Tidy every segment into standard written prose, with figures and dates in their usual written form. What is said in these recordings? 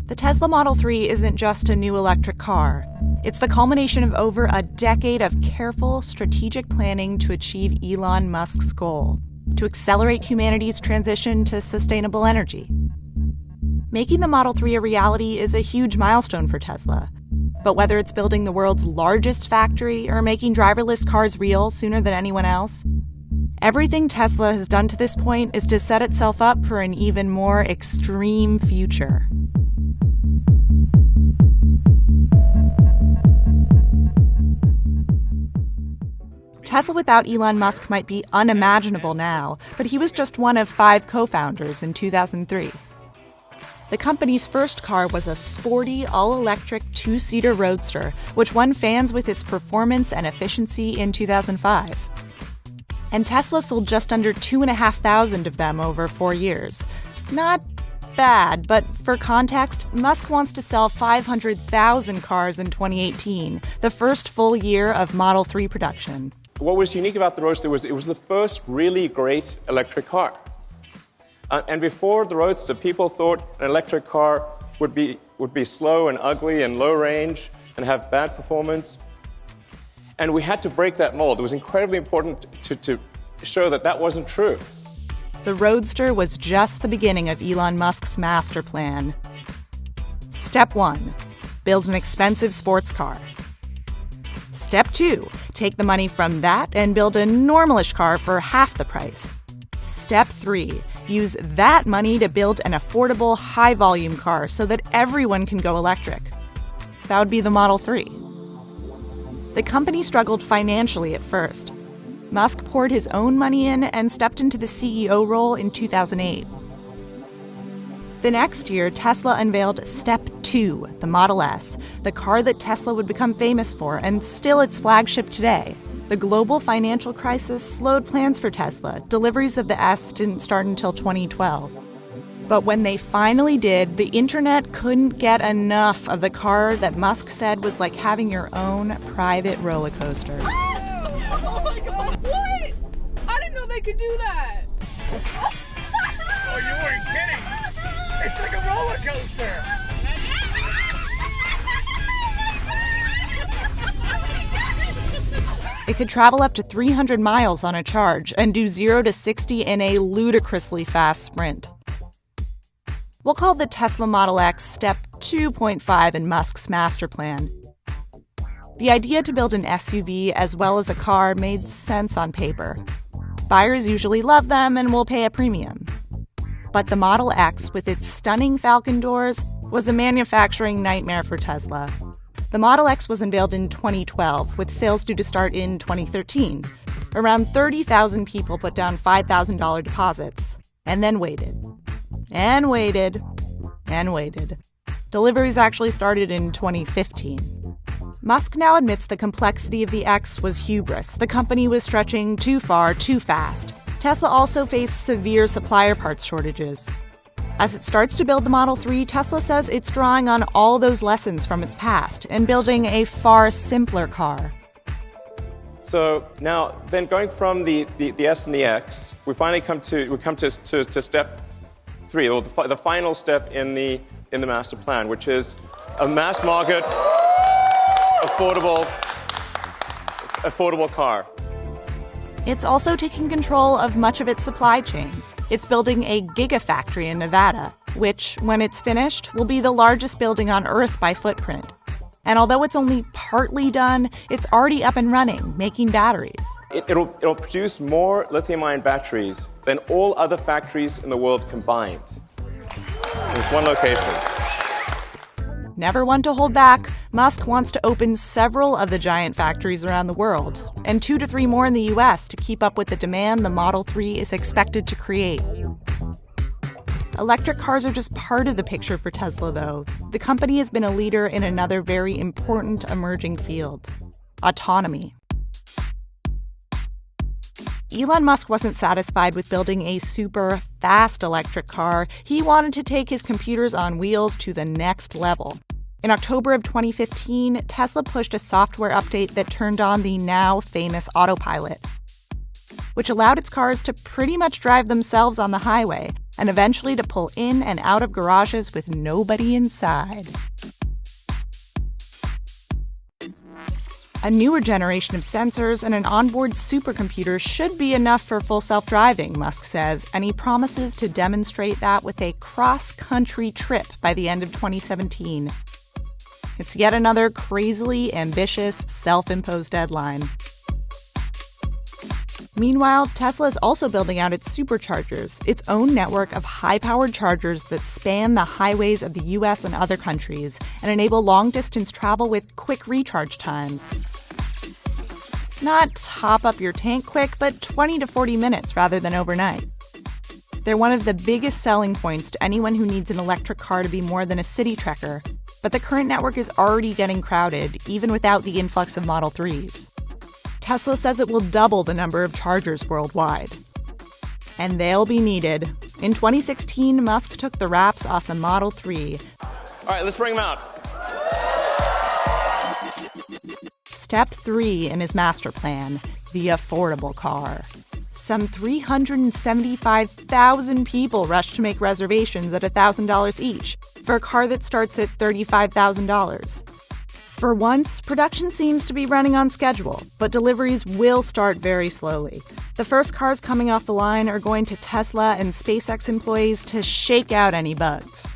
The Tesla Model 3 isn't just a new electric car. It's the culmination of over a decade of careful, strategic planning to achieve Elon Musk's goal: to accelerate humanity's transition to sustainable energy. Making the Model 3 a reality is a huge milestone for Tesla. But whether it's building the world's largest factory or making driverless cars real sooner than anyone else, everything Tesla has done to this point is to set itself up for an even more extreme future. Tesla without Elon Musk might be unimaginable now, but he was just one of 5 co-founders in 2003. The company's first car was a sporty, all-electric 2-seater roadster, which won fans with its performance and efficiency in 2005. And Tesla sold just under 2,500 of them over 4 years. Not bad, but for context, Musk wants to sell 500,000 cars in 2018, the first full year of Model 3 production. What was unique about the Roadster was it was the first really great electric car. And before the Roadster, people thought an electric car would be slow and ugly and low range and have bad performance. And we had to break that mold. It was incredibly important to show that that wasn't true. The Roadster was just the beginning of Elon Musk's master plan. Step 1, build an expensive sports car. Step 2, take the money from that and build a normalish car for half the price. Step 3, use that money to build an affordable, high-volume car so that everyone can go electric. That would be the Model 3. The company struggled financially at first. Musk poured his own money in and stepped into the CEO role in 2008. The next year, Tesla unveiled Step 2, the Model S, the car that Tesla would become famous for and still its flagship today. The global financial crisis slowed plans for Tesla. Deliveries of the S didn't start until 2012. But when they finally did, the internet couldn't get enough of the car that Musk said was like having your own private roller coaster. Oh my God! What? I didn't know they could do that! Oh, you weren't kidding! It's like a roller coaster! It could travel up to 300 miles on a charge and do 0 to 60 in a ludicrously fast sprint. We'll call the Tesla Model X Step 2.5 in Musk's master plan. The idea to build an SUV as well as a car made sense on paper. Buyers usually love them and will pay a premium. But the Model X, with its stunning Falcon doors, was a manufacturing nightmare for Tesla. The Model X was unveiled in 2012, with sales due to start in 2013. Around 30,000 people put down $5,000 deposits, and then waited. And waited. And waited. Deliveries actually started in 2015. Musk now admits the complexity of the X was hubris. The company was stretching too far, too fast. Tesla also faced severe supplier parts shortages. As it starts to build the Model 3, Tesla says it's drawing on all those lessons from its past and building a far simpler car. So now, then going from the S and the X, we finally come to step 3, or the final step in the master plan, which is a mass market, affordable car. It's also taking control of much of its supply chain. It's building a gigafactory in Nevada, which, when it's finished, will be the largest building on Earth by footprint. And although it's only partly done, it's already up and running, making batteries. It'll produce more lithium-ion batteries than all other factories in the world combined. In this one location. Never one to hold back, Musk wants to open several of the giant factories around the world, and 2 to 3 more in the US to keep up with the demand the Model 3 is expected to create. Electric cars are just part of the picture for Tesla, though. The company has been a leader in another very important emerging field: autonomy. Elon Musk wasn't satisfied with building a super fast electric car. He wanted to take his computers on wheels to the next level. In October of 2015, Tesla pushed a software update that turned on the now famous autopilot. which allowed its cars to pretty much drive themselves on the highway and eventually to pull in and out of garages with nobody inside. A newer generation of sensors and an onboard supercomputer should be enough for full self-driving, Musk says, and he promises to demonstrate that with a cross-country trip by the end of 2017. It's yet another crazily ambitious, self-imposed deadline. Meanwhile, Tesla is also building out its superchargers, its own network of high-powered chargers that span the highways of the US and other countries and enable long-distance travel with quick recharge times. Not top up your tank quick, but 20 to 40 minutes rather than overnight. They're one of the biggest selling points to anyone who needs an electric car to be more than a city trekker, but the current network is already getting crowded, even without the influx of Model 3s. Tesla says it will double the number of chargers worldwide. And they'll be needed. In 2016, Musk took the wraps off the Model 3. All right, let's bring them out. Step 3 in his master plan, the affordable car. Some 375,000 people rushed to make reservations at $1,000 each for a car that starts at $35,000. For once, production seems to be running on schedule, but deliveries will start very slowly. The first cars coming off the line are going to Tesla and SpaceX employees to shake out any bugs.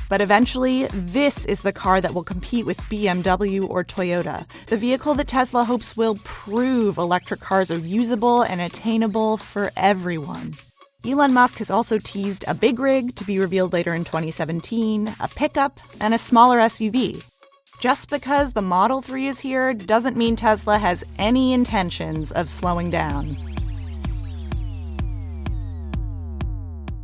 But eventually, this is the car that will compete with BMW or Toyota, the vehicle that Tesla hopes will prove electric cars are usable and attainable for everyone. Elon Musk has also teased a big rig to be revealed later in 2017, a pickup, and a smaller SUV. Just because the Model 3 is here doesn't mean Tesla has any intentions of slowing down.